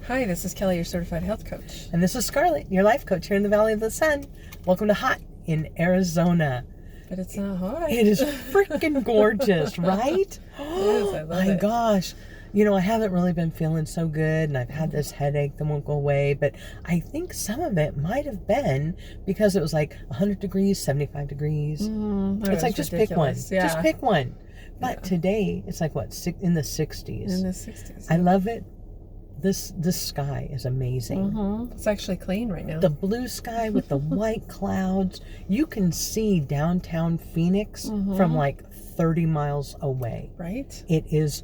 Hi, this is Kelly, your certified health coach. And this is Scarlett, your life coach here in the Valley of the Sun. Welcome to Hot in Arizona. But it's not hot. It is freaking gorgeous, right? It is, I love my it. gosh. You know, I haven't really been feeling so good, and I've had this headache that won't go away, but I think some of it might have been because it was like 100 degrees, 75 degrees. It's like, just ridiculous. pick one. Yeah. Just pick one. But today, it's like, what, in the 60s. In the 60s. I love it. This sky is amazing. It's actually clean right now. The blue sky with the white clouds. You can see downtown Phoenix from like 30 miles away. Right? It is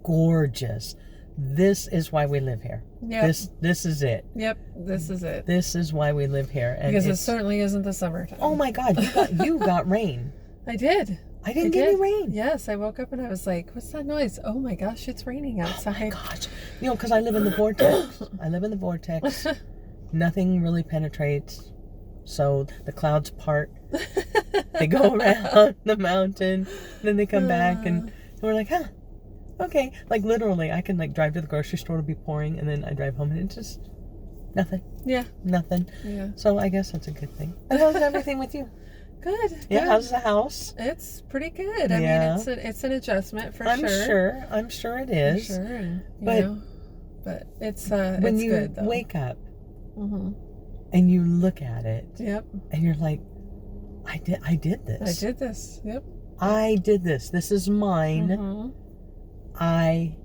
gorgeous. This is why we live here. Yep. This is it. Yep, this is it. This is why we live here. And Because it certainly isn't the summertime. Oh my God, you got rain. I did. I didn't get any rain. Yes, I woke up and I was like, what's that noise? Oh my gosh, it's raining outside. Oh my gosh. You know, because I live in the vortex. I live in the vortex. Nothing really penetrates. So the clouds part. They go around the mountain. Then they come back. And we're like, huh. Okay. Like literally, I can like drive to the grocery store to be pouring. And then I drive home and it's just nothing. Yeah. Nothing. Yeah. So I guess that's a good thing. And how's everything with you? Good. Yeah, good. how's the house? It's pretty good. I mean, it's an adjustment for sure. I'm sure it is. For sure. And, But but it's when it's you good though. wake up and you look at it, Yep. and you're like, I did this. I did this. Yep. I did this. This is mine. I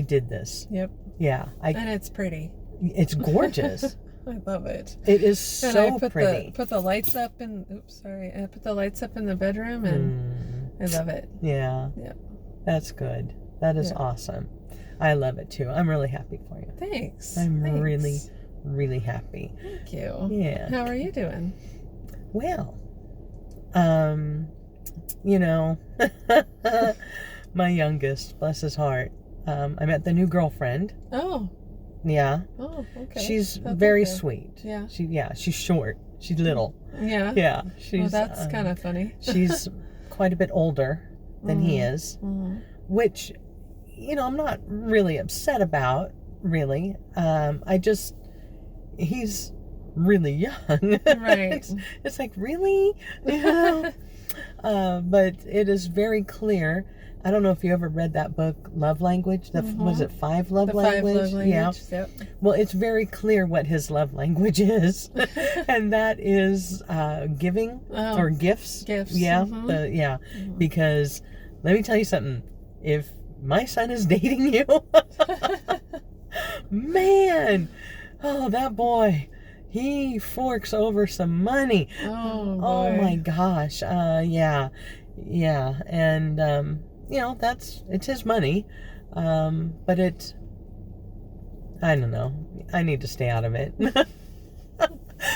did this. Yep. Yeah. And it's pretty. It's gorgeous. I love it. It is so and I pretty. put the lights up in. Oops, sorry. I put the lights up in the bedroom, and I love it. Yeah. Yep. That's good. That is awesome. I love it too. I'm really happy for you. Thanks. I'm Thanks. really, really happy. Thank you. Yeah. How are you doing? Well, you know, my youngest, bless his heart, I met the new girlfriend. Oh. Yeah. Oh, okay. She's That's very okay. sweet. Yeah. She's short. She's little. Yeah. Yeah. She's. Well, that's kind of funny. She's quite a bit older than he is, which, you know, I'm not really upset about. Really, he's really young. Right. It's like, really, you know. But it is very clear. I don't know if you ever read that book, Love Language. Was it 5 Love Language? 5 Love Language. Yeah. Yep. Well, it's very clear what his love language is, and that is giving or gifts. Gifts. Yeah. Because let me tell you something. If my son is dating you, man, that boy, he forks over some money. Oh, boy. Oh my gosh. Yeah. And you know, it's his money. But I don't know. I need to stay out of it.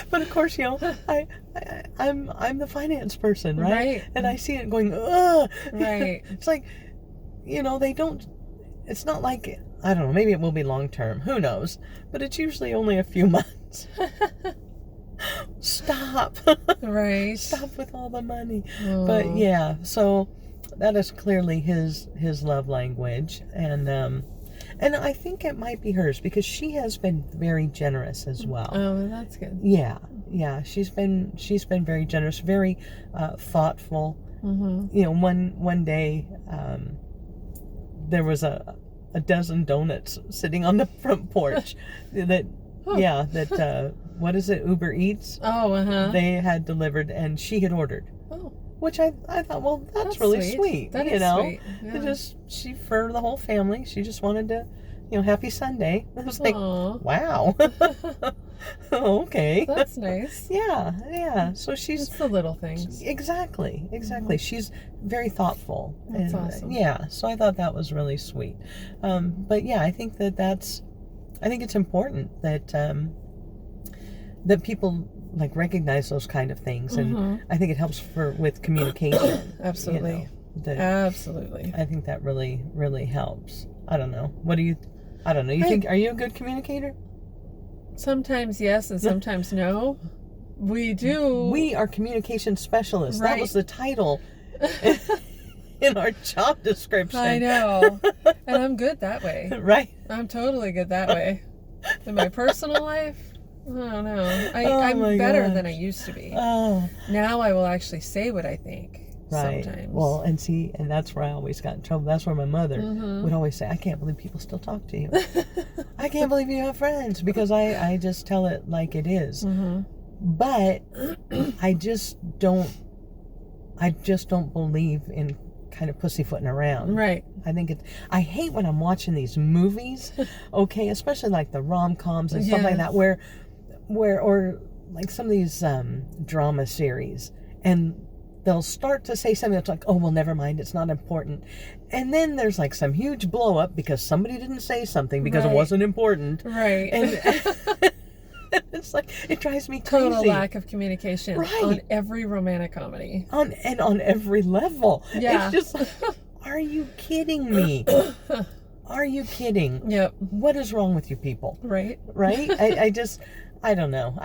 But of course, you know, I'm the finance person, right? Right. And I see it going, ugh. Right. It's like, you know, it's not like, I don't know, maybe it will be long term. Who knows? But it's usually only a few months. Stop. Right. Stop with all the money. Oh. But yeah, so that is clearly his love language, and I think it might be hers because she has been very generous as well. Oh, that's good. Yeah, she's been very generous, very thoughtful. You know, one day there was a dozen donuts sitting on the front porch that what is it, Uber Eats? Oh, They had delivered, and she had ordered. Oh. Which I thought, well, that's really sweet. That you is know? sweet. Yeah. She for the whole family, she just wanted to, you know, happy Sunday. I was like, Aw. wow. Okay. That's nice. Yeah. So she's It's the little things. exactly. She's very thoughtful. That's and, awesome. Yeah. So I thought that was really sweet. But yeah, I think I think it's important that that people like recognize those kind of things, and I think it helps with communication. Absolutely. You know, Absolutely. I think that really, really helps. I don't know. I don't know. You think, are you a good communicator? Sometimes yes, and sometimes no. We are communication specialists. Right. That was the title in our job description. I know. And I'm good that way. Right? I'm totally good that way. In my personal life, I don't know. Oh I'm my better gosh. than I used to be. Oh, Now I will actually say what I think. right. Sometimes. Well, and see, and that's where I always got in trouble. That's where my mother would always say, I can't believe people still talk to you. I can't believe you have friends, because I just tell it like it is. But I just don't believe in kind of pussyfooting around. Right. I hate when I'm watching these movies, okay, especially like the rom-coms and stuff like that, where or like some of these drama series, and they'll start to say something that's like, oh, well, never mind, it's not important. And then there's like some huge blow up because somebody didn't say something because it wasn't important. Right. And it's like, it drives me crazy. Total lack of communication on every romantic comedy. On every level. Yeah. It's just like, are you kidding me? Are you kidding? Yep. What is wrong with you people? Right. Right? I don't know.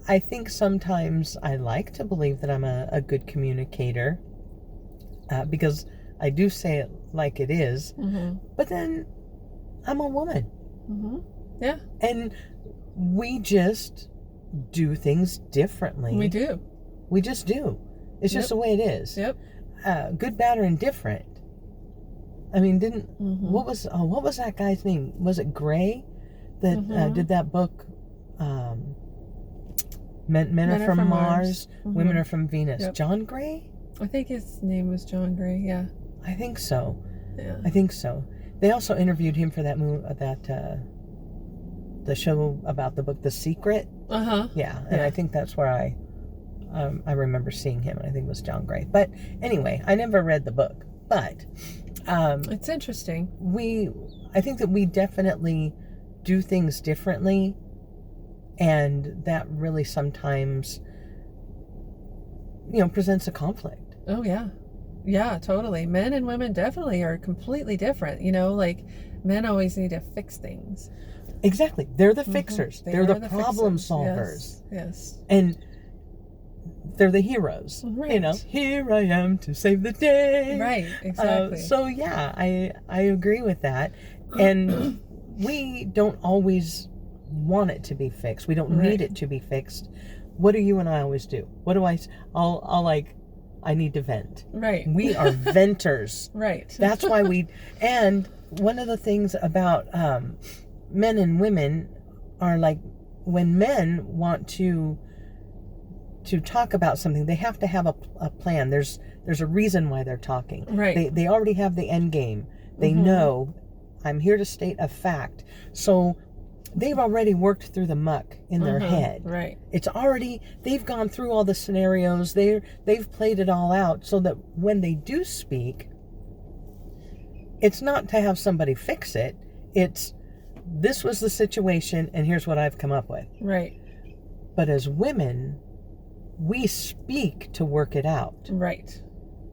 I think sometimes I like to believe that I'm a good communicator, because I do say it like it is, but then I'm a woman. Yeah. And we just do things differently. We do. We just do. It's just the way it is. Yep. Good, bad, or indifferent. I mean, what was that guy's name? Was it Gray that did that book? Men are from Mars, Women are from Venus. Yep. John Gray? I think his name was John Gray. Yeah. I think so. Yeah. I think so. They also interviewed him for that movie, the show about the book The Secret. Yeah, and I think that's where I remember seeing him, and I think it was John Gray. But anyway, I never read the book, but it's interesting. I think that we definitely do things differently, and that really sometimes, presents a conflict. Oh yeah. Yeah, totally. Men and women definitely are completely different. Like men always need to fix things. Exactly. They're the fixers. They're the problem solvers. Yes. And they're the heroes. Right. Here I am to save the day. Right, exactly. So yeah, I agree with that. And we don't always want it to be fixed. We don't need it to be fixed. What do you and I always do? What do I need to vent. Right. We are venters. Right. That's why and one of the things about men and women are like, when men want to talk about something, they have to have a plan. There's a reason why they're talking. Right. They already have the end game. They know, I'm here to state a fact. So they've already worked through the muck in their head. Right. They've gone through all the scenarios. They've played it all out, so that when they do speak, it's not to have somebody fix it. It's, this was the situation and here's what I've come up with. Right. But as women, we speak to work it out. Right.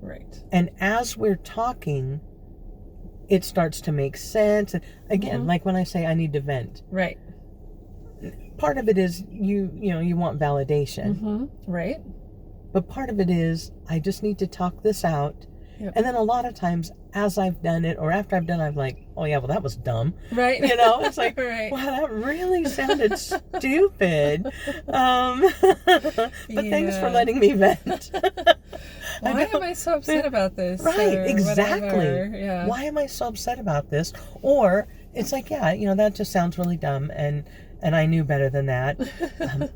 Right. And as we're talking, it starts to make sense. And again, like when I say I need to vent. Right. Part of it is you want validation. Right. But part of it is I just need to talk this out. Yep. And then a lot of times, as I've done it, or after I've done it, I'm like, oh yeah, well that was dumb. Right. It's like, right. Wow, that really sounded stupid. But thanks for letting me vent. Why am I so upset about this? Right, exactly. Yeah. Why am I so upset about this? Or it's like, yeah, that just sounds really dumb, and I knew better than that.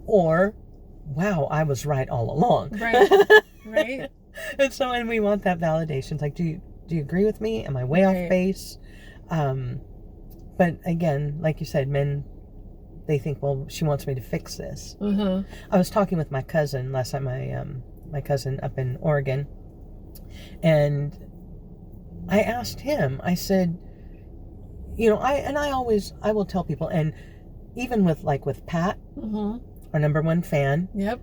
Or, wow, I was right all along. Right. Right. And we want that validation. It's like, do you agree with me? Am I way off base? But again, like you said, men, they think, well, she wants me to fix this. I was talking with my cousin last time. My cousin up in Oregon, and I asked him. I said, I will tell people, and even with Pat, our number one fan. Yep.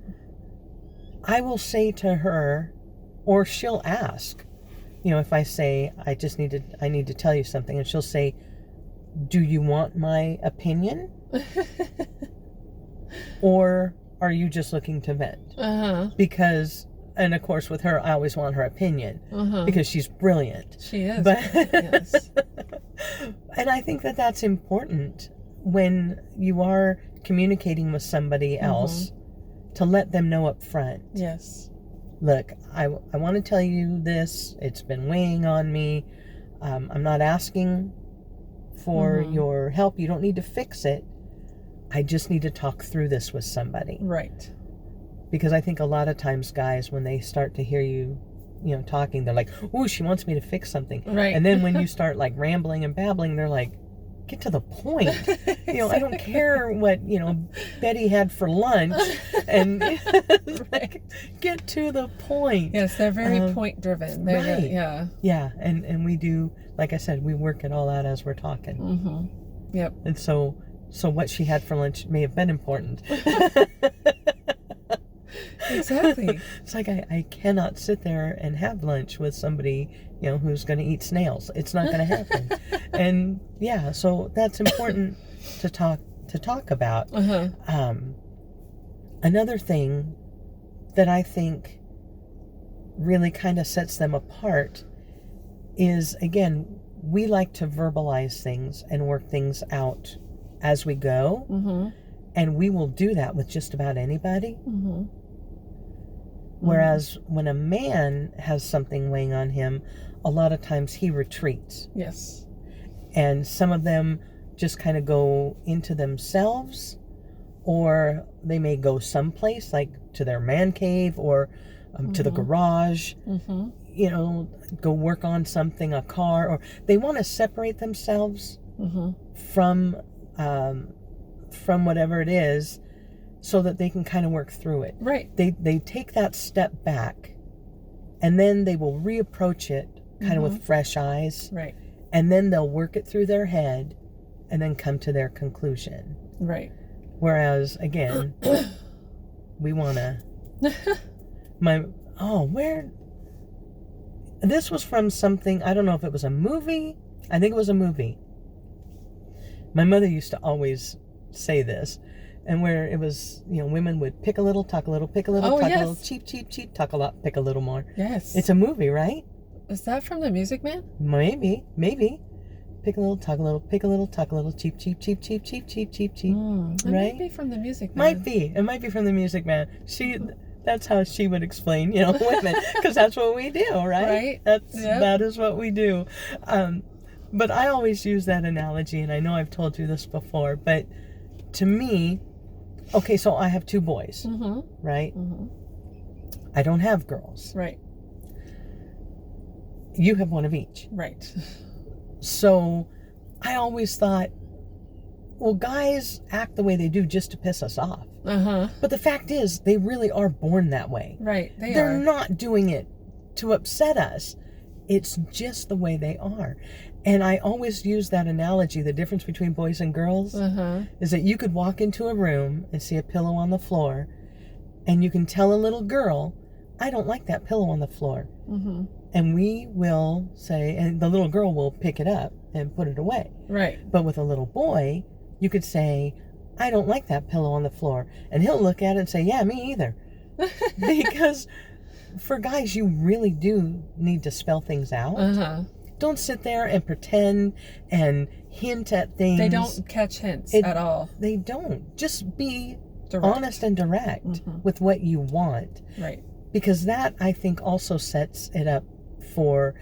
I will say to her, or she'll ask, if I say I need to tell you something, and she'll say, do you want my opinion? Or are you just looking to vent? Because, and of course with her, I always want her opinion, because she's brilliant. She is. But yes. And I think that that's important when you are communicating with somebody else, to let them know up front. Yes. Look, I want to tell you this. It's been weighing on me. I'm not asking for your help. You don't need to fix it. I just need to talk through this with somebody. Right. Because I think a lot of times guys, when they start to hear you, talking, they're like, "Ooh, she wants me to fix something." Right. And then when you start like rambling and babbling, they're like, "Get to the point." I don't care what, Betty had for lunch, and Right. get to the point. Yes, they're very point driven. Right. Yeah. Yeah, and we do, like I said, we work it all out as we're talking. Yep. And so what she had for lunch may have been important. Exactly. It's like I cannot sit there and have lunch with somebody, who's going to eat snails. It's not going to happen. And yeah, so that's important to talk about. Another thing that I think really kind of sets them apart is, again, we like to verbalize things and work things out as we go. And we will do that with just about anybody. Whereas when a man has something weighing on him, a lot of times he retreats. Yes. And some of them just kind of go into themselves, or they may go someplace like to their man cave or to the garage, go work on something, a car, or they want to separate themselves from whatever it is, so that they can kind of work through it. Right. They take that step back, and then they will reapproach it kind of with fresh eyes. Right. And then they'll work it through their head and then come to their conclusion. Right. Whereas, again, we want to... This was from something, I don't know if it was a movie. I think it was a movie. My mother used to always say this. And where it was, women would pick a little, tuck a little, pick a little, tuck a little, cheap, cheap, cheap, tuck a lot, pick a little more. Yes. It's a movie, right? Is that from The Music Man? Maybe. Pick a little, tuck a little, pick a little, tuck a little, cheap, cheap, cheap, cheap, cheap, cheap, cheap, cheap. It Right? might be from The Music Man. Might be. It might be from The Music Man. That's how she would explain, women, because that's what we do, right? Right. That is what we do. But I always use that analogy, and I know I've told you this before, but to me, okay, so I have 2 boys, right? I don't have girls. Right. You have one of each. Right. So I always thought, well, guys act the way they do just to piss us off. But the fact is, they really are born that way. Right. They're not doing it to upset us. It's just the way they are. And I always use that analogy. The difference between boys and girls is that you could walk into a room and see a pillow on the floor, and you can tell a little girl, "I don't like that pillow on the floor." And we will say, and the little girl will pick it up and put it away. Right. But with a little boy, you could say, "I don't like that pillow on the floor." And he'll look at it and say, "Yeah, me either." Because for guys, you really do need to spell things out. Don't sit there and pretend and hint at things. They don't catch hints at all. They don't. Just be Direct. honest and direct with what you want. Right. Because that, I think, also sets it up for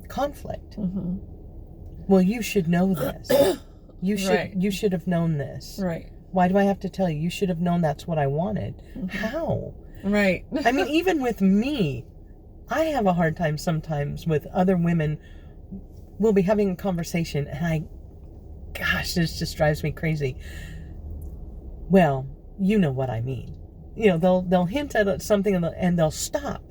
conflict. Well, you should know this. You should have known this. Right. Why do I have to tell you? You should have known that's what I wanted. How? Right. I mean, even with me, I have a hard time sometimes with other women. We'll be having a conversation, and gosh, this just drives me crazy. Well, you know what I mean. They'll hint at something and they'll stop.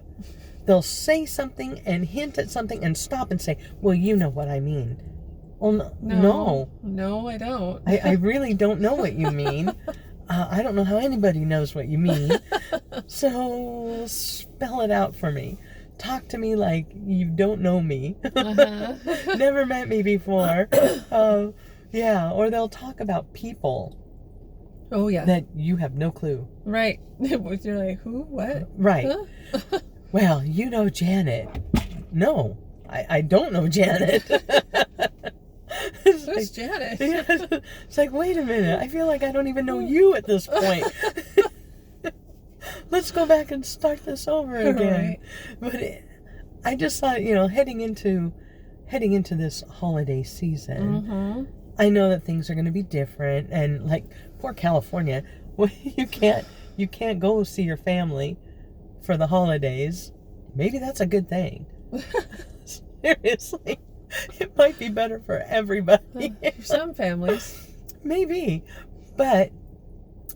They'll say something and hint at something and stop and say, "Well, you know what I mean." Well, no. No, I don't. I really don't know what you mean. I don't know how anybody knows what you mean. So spell it out for me. Talk to me like you don't know me. Never met me before. Yeah, or they'll talk about people. Oh, yeah. That you have no clue. Right. You're like, who? What? Right. Well, you know Janet. No, I don't know Janet. Who's Janet? Yeah, it's like, wait a minute. I feel like I don't even know you at this point. Let's go back and start this over again. Right. But I just thought, heading into this holiday season, I know that things are going to be different. And like poor California, you can't go see your family for the holidays. Maybe that's a good thing. Seriously, it might be better for everybody. For some families, maybe, but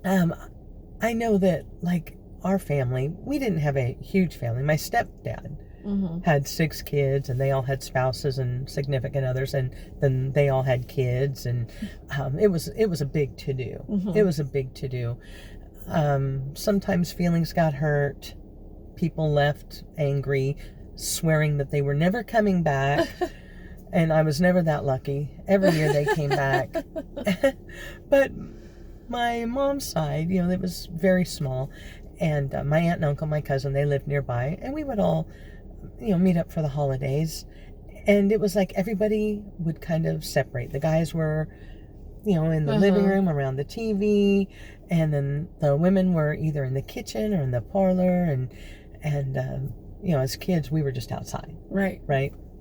I know that like our family, we didn't have a huge family. My stepdad had 6 kids, and they all had spouses and significant others, and then they all had kids, and it was a big to do. It was a big to do. Sometimes feelings got hurt. People left angry, swearing that they were never coming back. And I was never that lucky. Every year they came back. But my mom's side, it was very small. And my aunt and uncle, my cousin, they lived nearby. And we would all, meet up for the holidays. And it was like everybody would kind of separate. The guys were, in the living room around the TV. And then the women were either in the kitchen or in the parlor. And as kids, we were just outside. Right.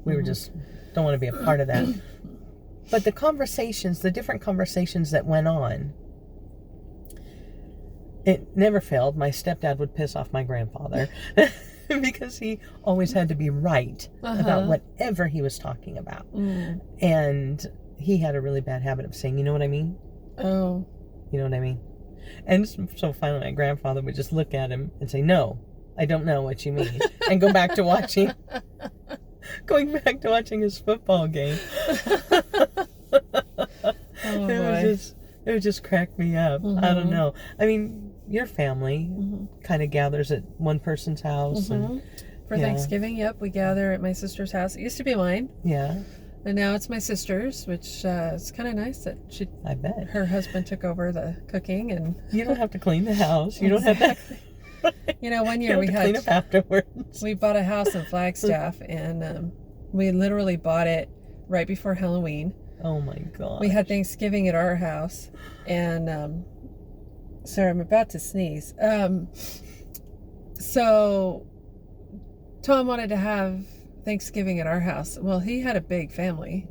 We were just, don't want to be a part of that. But the different conversations that went on, it never failed. My stepdad would piss off my grandfather because he always had to be right about whatever he was talking about. And he had a really bad habit of saying, you know what I mean? Oh. You know what I mean? And so finally my grandfather would just look at him and say, no, I don't know what you mean. And go back to watching his football game. It would just crack me up. I don't know. I mean, your family kind of gathers at one person's house. And, for Thanksgiving, yep, we gather at my sister's house. It used to be mine. Yeah. And now it's my sister's, which is kind of nice that I bet. Her husband took over the cooking. And you don't have to clean the house. You don't have to... One year we had clean up afterwards. We bought a house in Flagstaff, and we literally bought it right before Halloween. Oh my God! We had Thanksgiving at our house, and sorry, I'm about to sneeze. So Tom wanted to have Thanksgiving at our house. Well, he had a big family.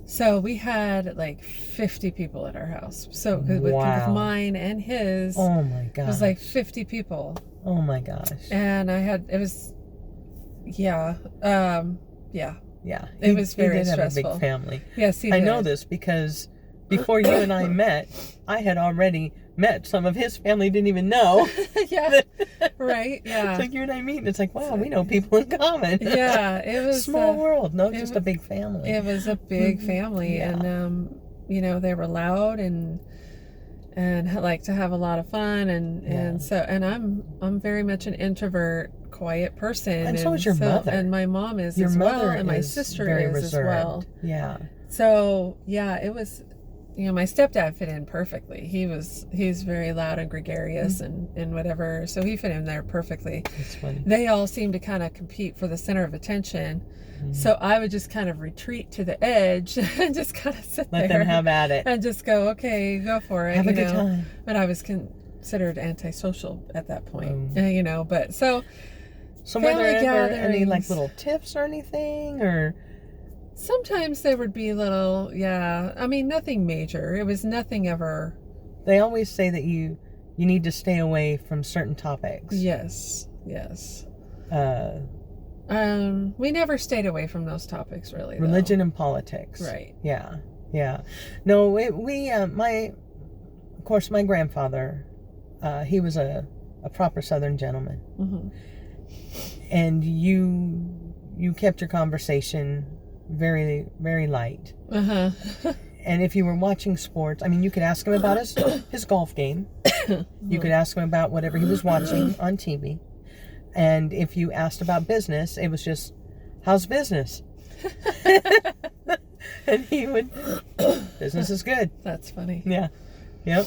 So we had like 50 people at our house. So with mine and his, oh my gosh, it was like 50 people. Oh my gosh. And it was very stressful. Have a big family. Yes, he did. I know this because before you and I met, I had already met some of his family. Didn't even know. Yeah. Right. Yeah. It's like you and I meet. It's like, wow, we know people in common. Yeah. It was small world. No, just a big family. It was a big family, and they were loud and like to have a lot of fun, and I'm very much an introvert, quiet person, and so is your mother, and my mom is your as mother well, and my sister is reserved. As well. Yeah. So it was. My stepdad fit in perfectly. He's very loud and gregarious and whatever. So he fit in there perfectly. That's funny. They all seemed to kind of compete for the center of attention. So I would just kind of retreat to the edge and just kind of sit there. Let them have at it. And just go, okay, go for it. Have a good time. But I was considered antisocial at that point. But so were there ever any like little tips or anything, or... Sometimes there would be little, I mean, nothing major. It was nothing ever. They always say that you need to stay away from certain topics. Yes. We never stayed away from those topics, really. Religion and politics. Right. Yeah. No, of course, my grandfather, he was a proper Southern gentleman. And you kept your conversation very, very light. And if you were watching sports, I mean, you could ask him about his golf game. You could ask him about whatever he was watching on TV. And if you asked about business, it was just, how's business? And he would, business is good. That's funny. Yeah. Yep.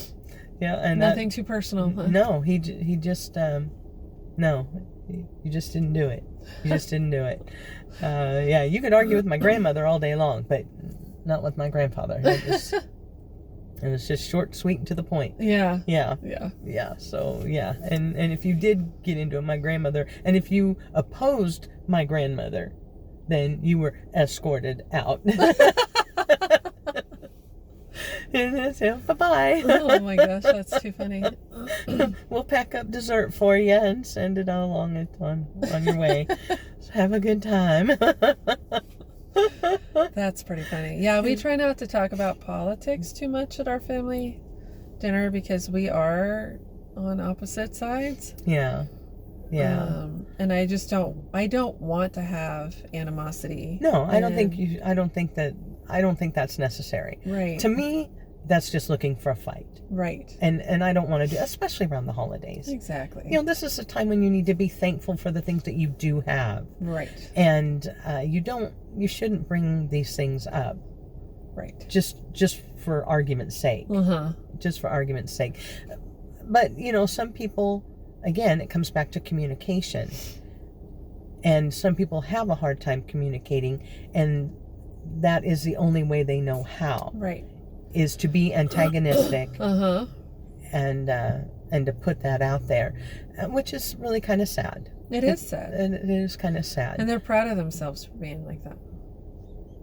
Yeah. And nothing too personal. Huh? No, he just, no, you just didn't do it. You just didn't do it. You could argue with my grandmother all day long, but Not with my grandfather. It was just short, sweet, and to the point. Yeah. Yeah. Yeah. Yeah. So, yeah. And if you did get into it, my grandmother, and if you opposed my grandmother, then you were escorted out. And so, bye-bye. Oh my gosh, that's too funny. We'll pack up dessert for you and send it all along on your way. So have a good time. That's pretty funny. Yeah, we try not to talk about politics too much at our family dinner because we are on opposite sides. Yeah. Yeah. And I don't want to have animosity. No, I don't think that's necessary. Right. To me, that's just looking for a fight. Right. And I don't want to do, especially around the holidays. Exactly. You know, this is a time when you need to be thankful for the things that you do have. Right. And you shouldn't bring these things up. Right. Just for argument's sake. Just for argument's sake. But, you know, some people, again, it comes back to communication. And some people have a hard time communicating, and that is the only way they know how. Right. Is to be antagonistic. And to put that out there, which is really kind of sad. It is sad. It is kind of sad. And they're proud of themselves for being like that.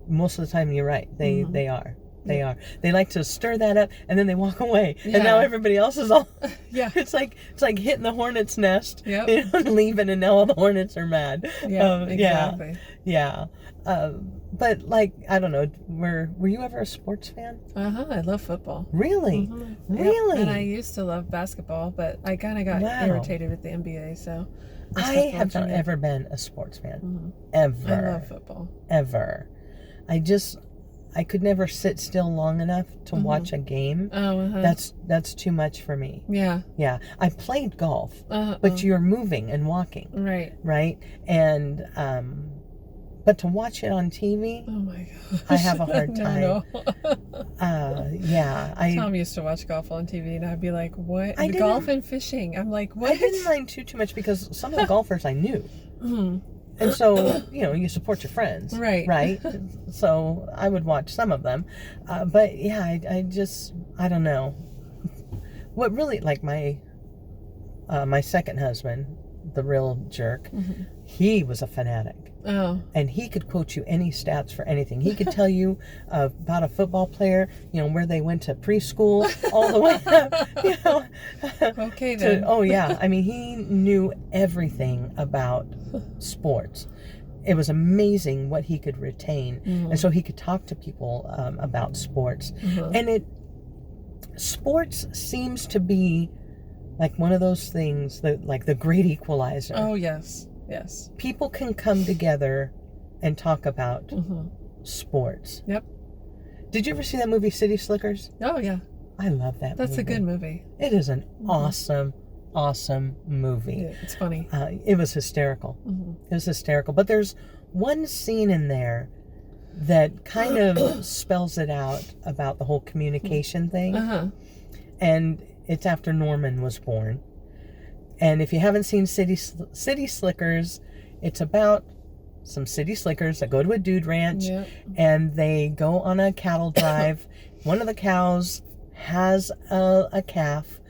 Most of the time, you're right. They are. They are. They like to stir that up, and then they walk away. Yeah. And now everybody else is all. Yeah. It's like hitting the hornet's nest. Yep. You know, and leaving, and now all the hornets are mad. Yeah. Exactly. Yeah. But like, I don't know. Were you ever a sports fan? I love football. Really? Really? Yep. And I used to love basketball, but I kind of got irritated with the NBA. So I have not ever been a sports fan. Ever. I love football. Ever. I could never sit still long enough to watch a game. That's too much for me. Yeah. Yeah. I played golf, but you're moving and walking. Right. Right. And but to watch it on TV, oh my gosh, I have a hard time. No. Yeah. Tom used to watch golf on TV, and I'd be like, "What?" Golf and fishing. I'm like, "What?" I didn't mind too much because some of the golfers I knew. And so, you know, you support your friends. Right. Right? So I would watch some of them. But yeah, I don't know. What really, like my second husband, the real jerk, he was a fanatic. Oh. And he could quote you any stats for anything. He could tell you about a football player, you know, where they went to preschool all the way up, you know. Okay, then. Oh, yeah. I mean, he knew everything about sports. It was amazing what he could retain. And so he could talk to people about sports. And sports seems to be like one of those things that, like the great equalizer. Oh, yes. Yes. People can come together and talk about sports. Yep. Did you ever see that movie City Slickers? Oh, yeah. I love that movie. That's a good movie. It is an awesome movie. Yeah, it's funny. It was hysterical. It was hysterical. But there's one scene in there that kind of spells it out about the whole communication thing. And it's after Norman was born. And if you haven't seen City Slickers, it's about some city slickers that go to a dude ranch and they go on a cattle drive. One of the cows has a calf,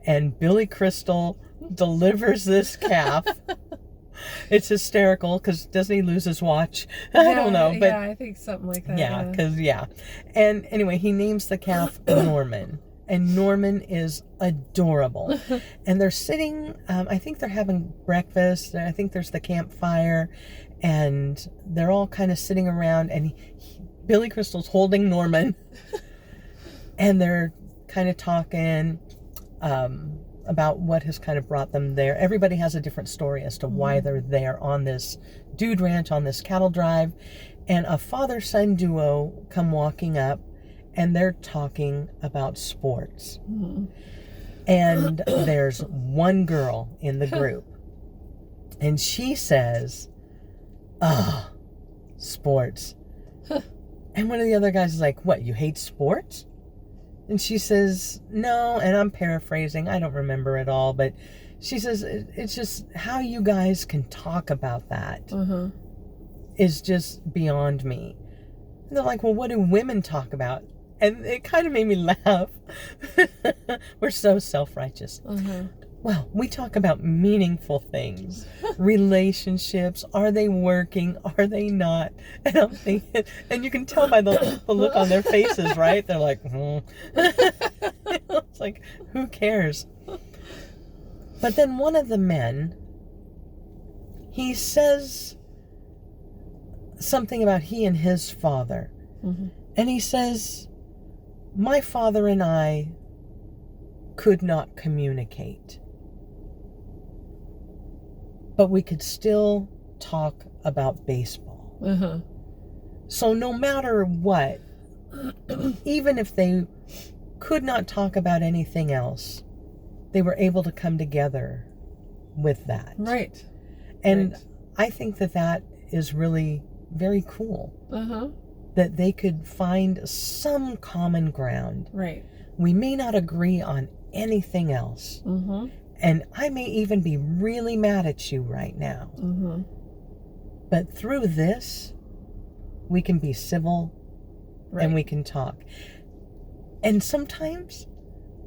and Billy Crystal delivers this calf. It's hysterical because doesn't he lose his watch? I don't know. But yeah, I think something like that. Yeah. And anyway, he names the calf Norman. And Norman is adorable. And they're sitting, I think they're having breakfast. I think there's the campfire. And they're all kind of sitting around. And Billy Crystal's holding Norman. And they're kind of talking about what has kind of brought them there. Everybody has a different story as to why they're there on this dude ranch, on this cattle drive. And a father-son duo come walking up. And they're talking about sports. And there's one girl in the group. And she says, sports. And one of the other guys is like, what, you hate sports? And she says, no, and I'm paraphrasing. I don't remember it all. But she says, it's just how you guys can talk about that is just beyond me. And they're like, well, what do women talk about? And it kind of made me laugh. We're so self-righteous. Uh-huh. Well, we talk about meaningful things. Relationships. Are they working? Are they not? And I'm thinking, and you can tell by the look on their faces, right? They're like, It's like, who cares? But then one of the men, he says something about he and his father. Mm-hmm. And he says, my father and I could not communicate. But we could still talk about baseball. Uh-huh. So no matter what, even if they could not talk about anything else, they were able to come together with that. Right. And right. I think that is really very cool. Uh-huh. That they could find some common ground. Right. We may not agree on anything else. Mm-hmm. And I may even be really mad at you right now. Mm-hmm. But through this, we can be civil, right, and we can talk. And sometimes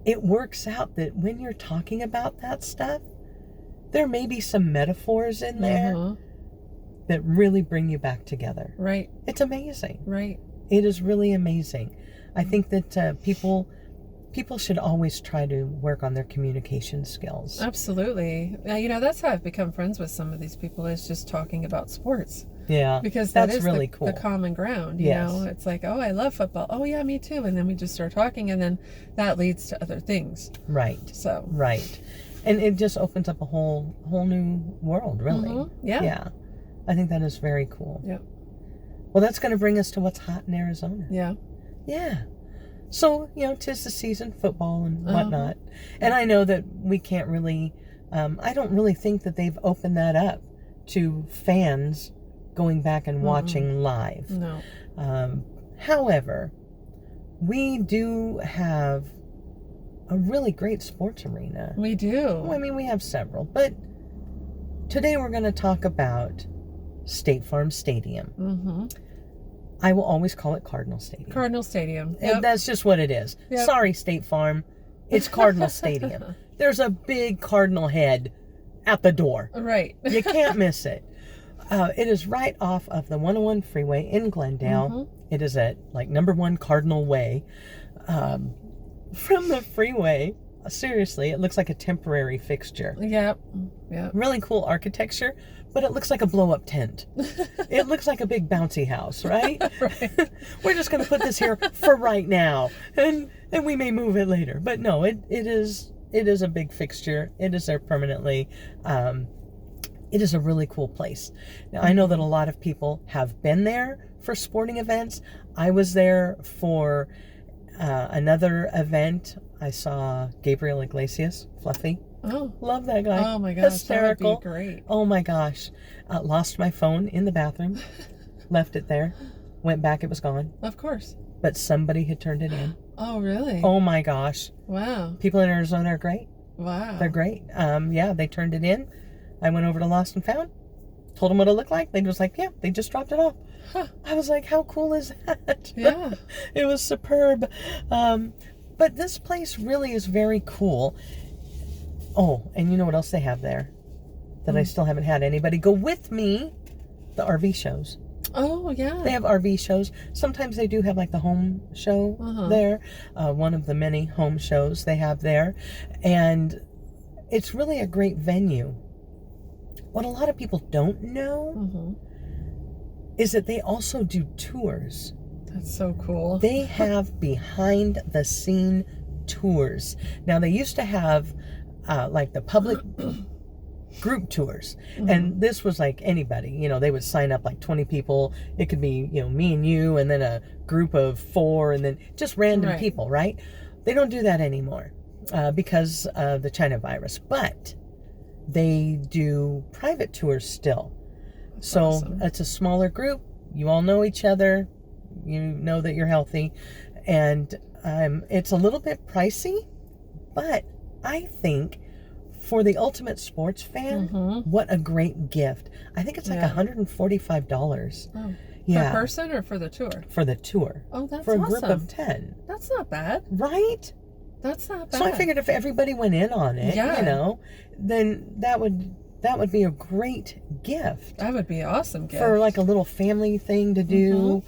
it works out that when you're talking about that stuff, there may be some metaphors in there, uh-huh, that really bring you back together. Right. It's amazing. Right. It is really amazing. I think that people should always try to work on their communication skills. Absolutely. That's how I've become friends with some of these people, is just talking about sports. Yeah. Because that's really cool. The common ground, you know? It's like, oh, I love football. Oh, yeah, me too. And then we just start talking, and then that leads to other things. Right. So. Right. And it just opens up a whole new world, really. Mm-hmm. Yeah. Yeah. I think that is very cool. Yeah. Well, that's going to bring us to what's hot in Arizona. Yeah. Yeah. So, 'tis the season, football and whatnot. And I know that we can't really, I don't really think that they've opened that up to fans going back and watching live. No. However, we do have a really great sports arena. We do. Well, I mean, we have several, but today we're going to talk about State Farm Stadium. Mm-hmm. I will always call it Cardinal Stadium. Cardinal Stadium. Yep. And that's just what it is. Yep. Sorry, State Farm. It's Cardinal Stadium. There's a big cardinal head at the door. Right. You can't miss it. It is right off of the 101 freeway in Glendale. Mm-hmm. It is at number 1 Cardinal Way. From the freeway, seriously, it looks like a temporary fixture. Yep. Yep. Really cool architecture, but it looks like a blow-up tent. It looks like a big bouncy house, right? Right. We're just going to put this here for right now, and we may move it later. But no, it is a big fixture. It is there permanently. It is a really cool place. Now, I know that a lot of people have been there for sporting events. I was there for another event. I saw Gabriel Iglesias, Fluffy. Oh, love that guy. Oh my gosh, hysterical. That would be great. Oh my gosh, lost my phone in the bathroom, left it there, went back, it was gone. Of course. But somebody had turned it in. Oh really? Oh my gosh. Wow. People in Arizona are great. Wow. They're great. Yeah, they turned it in. I went over to Lost and Found, told them what it looked like. They was like, yeah, they just dropped it off. Huh. I was like, how cool is that? Yeah. It was superb. But this place really is very cool. Oh, and you know what else they have there that I still haven't had anybody go with me? The RV shows. Oh, yeah. They have RV shows. Sometimes they do have the home show there. One of the many home shows they have there. And it's really a great venue. What a lot of people don't know is that they also do tours. That's so cool. They have behind the scene tours. Now, they used to have the public group tours. And this was anybody, they would sign up 20 people. It could be, me and you, and then a group of 4, and then just random people, right? They don't do that anymore because of the China virus. But they do private tours still. That's so awesome. It's a smaller group. You all know each other. You know that you're healthy. And it's a little bit pricey, but I think for the ultimate sports fan, what a great gift. I think it's $145. Oh. Yeah. Per person or for the tour? For the tour. Oh, that's for a awesome. group of 10. That's not bad. Right? That's not bad. So I figured if everybody went in on it, Yeah. you know, then that would be a great gift. That would be an awesome gift. For like a little family thing to do,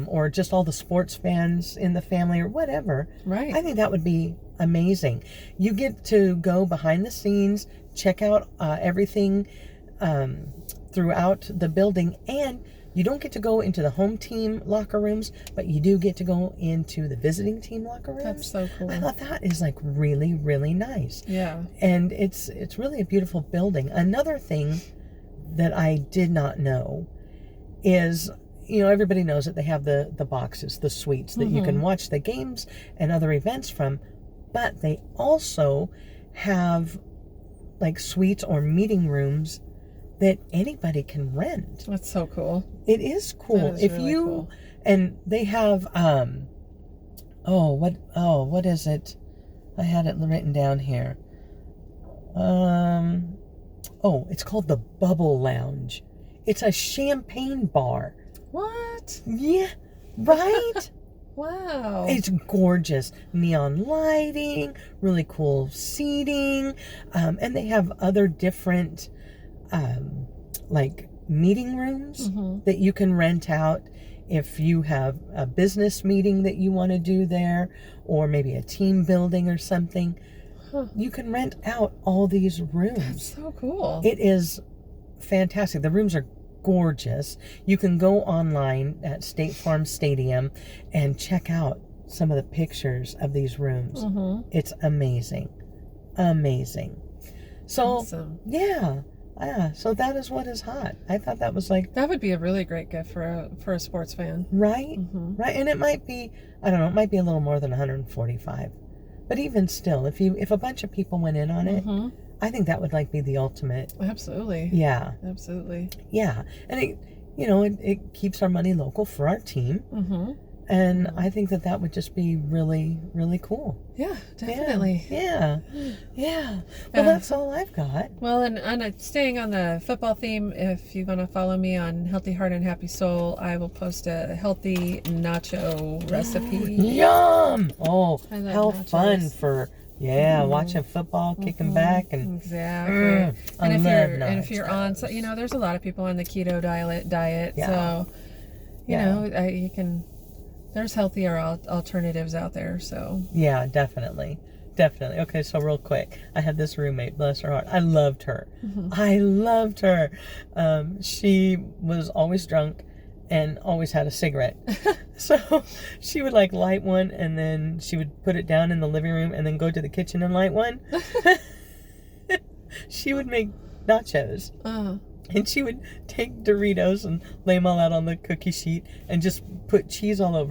or just all the sports fans in the family or whatever. Right. I think that would be amazing. You get to go behind the scenes, check out everything throughout the building, and you don't get to go into the home team locker rooms, but you do get to go into the visiting team locker rooms. That's so cool. I thought that is like really, really nice. Yeah. And it's really a beautiful building. Another thing that I did not know is, you know, everybody knows that they have the boxes, the suites that you can watch the games and other events from, but they also have like suites or meeting rooms that anybody can rent. That's so cool. It is cool. That is If really you cool. And they have what is it? I had it written down here. It's called the Bubble Lounge. It's a champagne bar. What? Yeah, right? Wow. It's gorgeous. Neon lighting, really cool seating, and they have other different like meeting rooms that you can rent out if you have a business meeting that you want to do there, or maybe a team building or something. You can rent out all these rooms. That's so cool. It is fantastic. The rooms are gorgeous. You can go online at State Farm Stadium and check out some of the pictures of these rooms. It's amazing. Amazing. So, awesome. Yeah. So that is what is hot. I thought that was like... That would be a really great gift for a sports fan. Right? Right. And it might be, I don't know, it might be a little more than $145. But even still, if a bunch of people went in on it, I think that would like be the ultimate. Absolutely. Yeah. Absolutely. Yeah. And it keeps our money local for our team. And I think that would just be really, really cool. Yeah, definitely. Yeah. Well, that's all I've got. Well, and staying on the football theme, if you want to follow me on Healthy Heart and Happy Soul, I will post a healthy nacho recipe. Yum! Oh, I love how nachos. fun for... Yeah, watching football, kicking back, and exactly. and if you're on, so there's a lot of people on the keto diet. Yeah. So you can. There's healthier alternatives out there. So yeah, definitely. Okay, so real quick, I had this roommate, bless her heart. I loved her. She was always drunk and always had a cigarette. So she would like light one, and then she would put it down in the living room and then go to the kitchen and light one. She would make nachos. And she would take Doritos and lay them all out on the cookie sheet and just put cheese all over